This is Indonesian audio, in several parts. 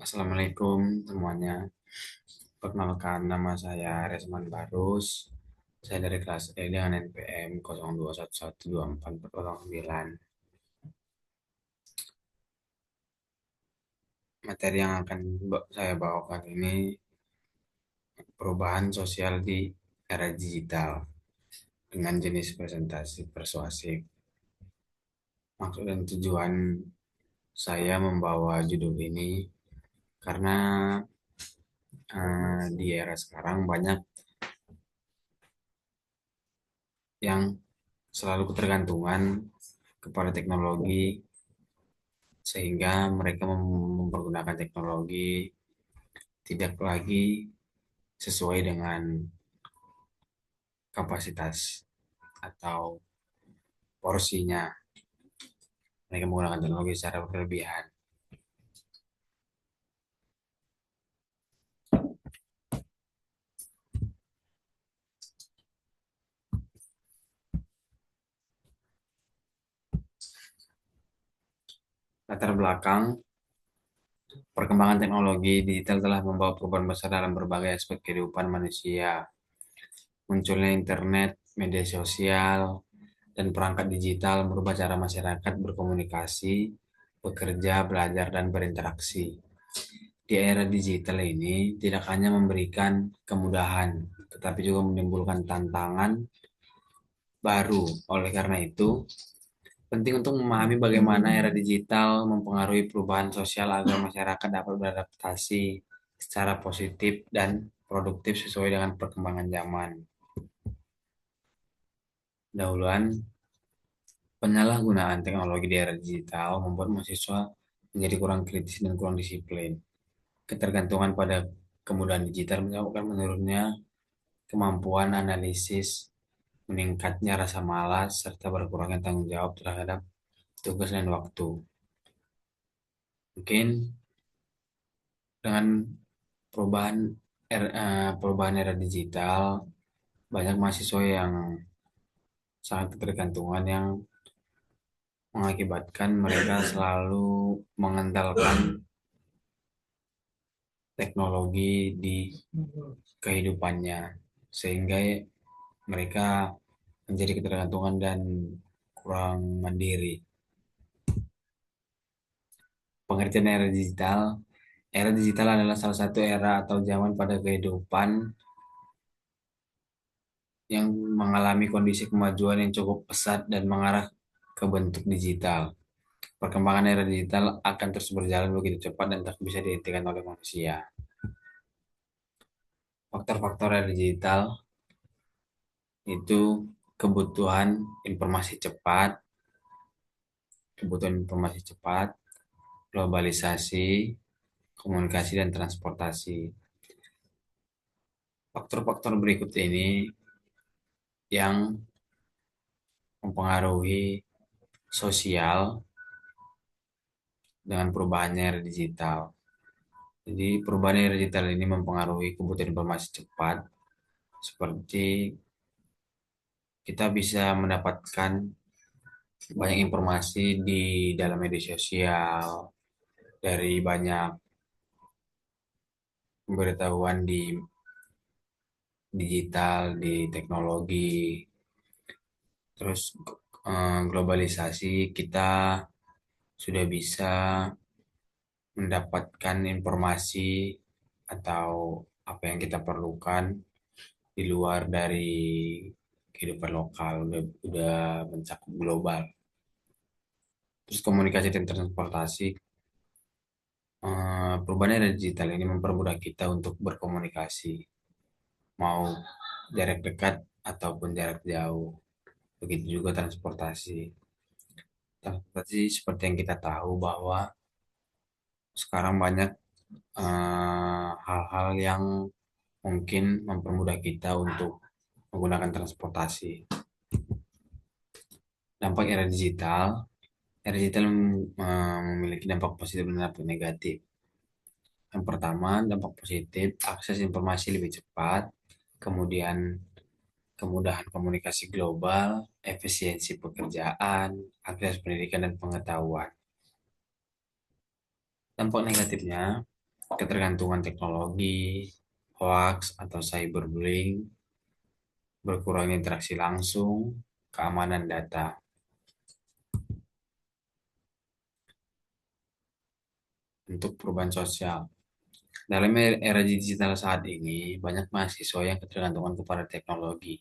Assalamualaikum semuanya. Perkenalkan, nama saya Resman Barus. Saya dari kelas E dengan NPM 02112449. Materi yang akan saya bawakan ini perubahan sosial di era digital dengan jenis presentasi persuasif. Maksud dan tujuan saya membawa judul ini karena di era sekarang banyak yang selalu ketergantungan kepada teknologi sehingga mereka mempergunakan teknologi tidak lagi sesuai dengan kapasitas atau porsinya. Mereka menggunakan teknologi secara berlebihan. Latar belakang perkembangan teknologi digital telah membawa perubahan besar dalam berbagai aspek kehidupan manusia. Munculnya internet, media sosial, dan perangkat digital merubah cara masyarakat berkomunikasi, bekerja, belajar, dan berinteraksi. Di era digital ini tidak hanya memberikan kemudahan, tetapi juga menimbulkan tantangan baru. Oleh karena itu, penting untuk memahami bagaimana era digital mempengaruhi perubahan sosial agar masyarakat dapat beradaptasi secara positif dan produktif sesuai dengan perkembangan zaman. Dahuluan, penyalahgunaan teknologi di era digital membuat mahasiswa menjadi kurang kritis dan kurang disiplin. Ketergantungan pada kemudahan digital menyebabkan menurunnya kemampuan analisis, meningkatnya rasa malas, serta berkurangnya tanggung jawab terhadap tugas dan waktu. Mungkin dengan perubahan era digital, banyak mahasiswa yang sangat ketergantungan yang mengakibatkan mereka selalu mengandalkan teknologi di kehidupannya, sehingga mereka menjadi ketergantungan dan kurang mandiri. Pengertian era digital adalah salah satu era atau zaman pada kehidupan yang mengalami kondisi kemajuan yang cukup pesat dan mengarah ke bentuk digital. Perkembangan era digital akan terus berjalan begitu cepat dan tak bisa dihentikan oleh manusia. Faktor-faktor era digital itu kebutuhan informasi cepat, globalisasi, komunikasi dan transportasi. Faktor-faktor berikut ini yang mempengaruhi sosial dengan perubahannya era digital. Jadi perubahan era digital ini mempengaruhi kebutuhan informasi cepat, seperti kita bisa mendapatkan banyak informasi di dalam media sosial, dari banyak pemberitahuan di digital, di teknologi, terus globalisasi kita sudah bisa mendapatkan informasi atau apa yang kita perlukan di luar dari kehidupan lokal, udah mencakup global. Terus komunikasi dan transportasi, perubahan era digital ini mempermudah kita untuk berkomunikasi, mau jarak dekat ataupun jarak jauh. Begitu juga transportasi. Transportasi seperti yang kita tahu bahwa sekarang banyak hal-hal yang mungkin mempermudah kita untuk menggunakan transportasi. Dampak era digital memiliki dampak positif dan dampak negatif. Yang pertama, dampak positif, akses informasi lebih cepat, kemudian kemudahan komunikasi global, efisiensi pekerjaan, akses pendidikan dan pengetahuan. Dampak negatifnya, ketergantungan teknologi, hoax atau cyberbullying, berkurangnya interaksi langsung, keamanan data. Untuk perubahan sosial. Dalam era digital saat ini, banyak mahasiswa yang ketergantungan kepada teknologi.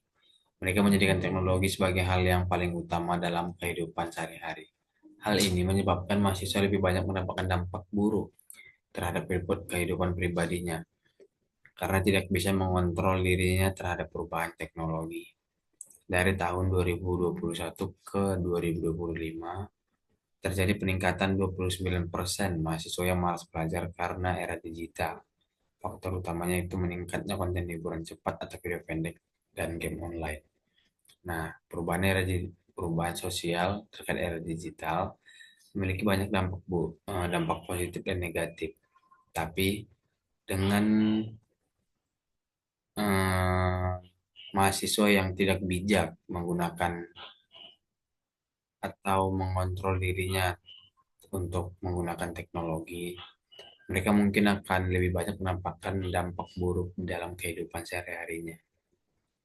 Mereka menjadikan teknologi sebagai hal yang paling utama dalam kehidupan sehari-hari. Hal ini menyebabkan mahasiswa lebih banyak mendapatkan dampak buruk terhadap kehidupan pribadinya karena tidak bisa mengontrol dirinya terhadap perubahan teknologi. Dari tahun 2021 ke 2025, terjadi peningkatan 29% mahasiswa yang malas belajar karena era digital. Faktor utamanya itu meningkatnya konten hiburan cepat atau video pendek dan game online. Nah, perubahan sosial terkait era digital memiliki banyak dampak positif dan negatif. Tapi dengan eh, mahasiswa yang tidak bijak menggunakan atau mengontrol dirinya untuk menggunakan teknologi, mereka mungkin akan lebih banyak menampakkan dampak buruk dalam kehidupan sehari-harinya,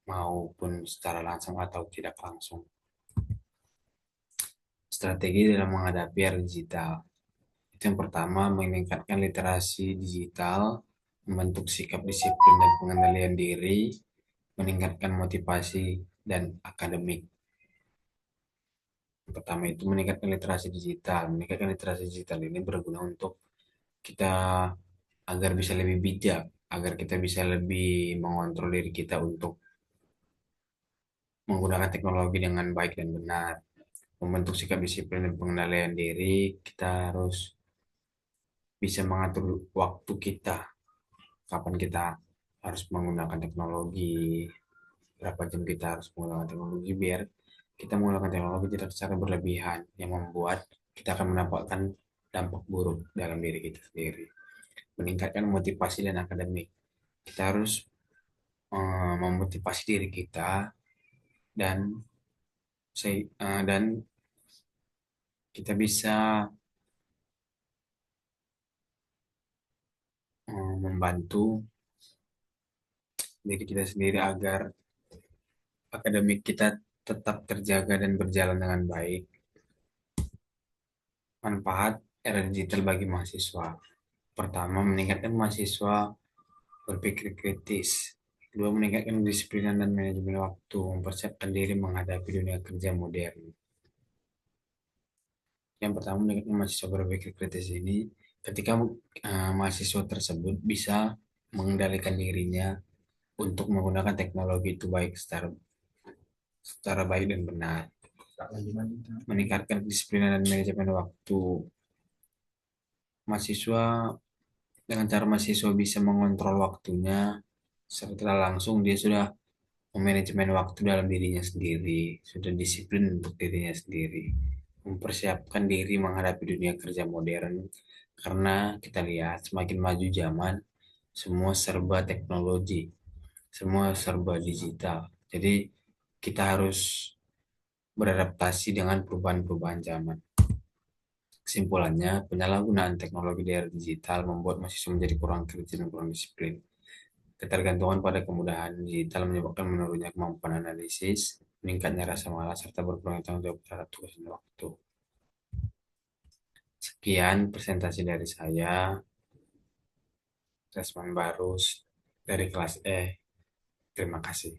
maupun secara langsung atau tidak langsung. Strategi dalam menghadapi era digital. Itu yang pertama, meningkatkan literasi digital, membentuk sikap disiplin dan pengendalian diri, meningkatkan motivasi dan akademik. Yang pertama itu meningkatkan literasi digital. Meningkatkan literasi digital ini berguna untuk kita agar bisa lebih bijak, agar kita bisa lebih mengontrol diri kita untuk menggunakan teknologi dengan baik dan benar. Membentuk sikap disiplin dan pengendalian diri, kita harus bisa mengatur waktu kita, kapan kita harus menggunakan teknologi, berapa jam kita harus menggunakan teknologi, biar kita menggunakan teknologi tidak secara berlebihan yang membuat kita akan mendapatkan dampak buruk dalam diri kita sendiri. Meningkatkan motivasi dan akademik. Kita harus memotivasi diri kita dan dan kita bisa membantu diri kita sendiri agar akademik kita tetap terjaga dan berjalan dengan baik. Manfaat era digital bagi mahasiswa. Pertama, meningkatkan mahasiswa berpikir kritis. Kedua, meningkatkan disiplinan dan manajemen waktu, mempersiapkan diri menghadapi dunia kerja modern. Yang pertama, meningkatkan mahasiswa berpikir kritis ini, ketika mahasiswa tersebut bisa mengendalikan dirinya untuk menggunakan teknologi itu baik secara baik dan benar. Meningkatkan disiplin dan manajemen waktu. Mahasiswa dengan cara mahasiswa bisa mengontrol waktunya secara langsung dia sudah memanajemen waktu dalam dirinya sendiri, sudah disiplin untuk dirinya sendiri, mempersiapkan diri menghadapi dunia kerja modern karena kita lihat semakin maju zaman, semua serba teknologi, semua serba digital. Jadi kita harus beradaptasi dengan perubahan-perubahan zaman. Kesimpulannya, penyalahgunaan teknologi di era digital membuat mahasiswa menjadi kurang kritis dan kurang disiplin. Ketergantungan pada kemudahan digital menyebabkan menurunnya kemampuan analisis, meningkatnya rasa malas, serta berkurangnya tanggung jawab terhadap tugas dan waktu. Sekian presentasi dari saya, Resman Barus dari kelas E. Terima kasih.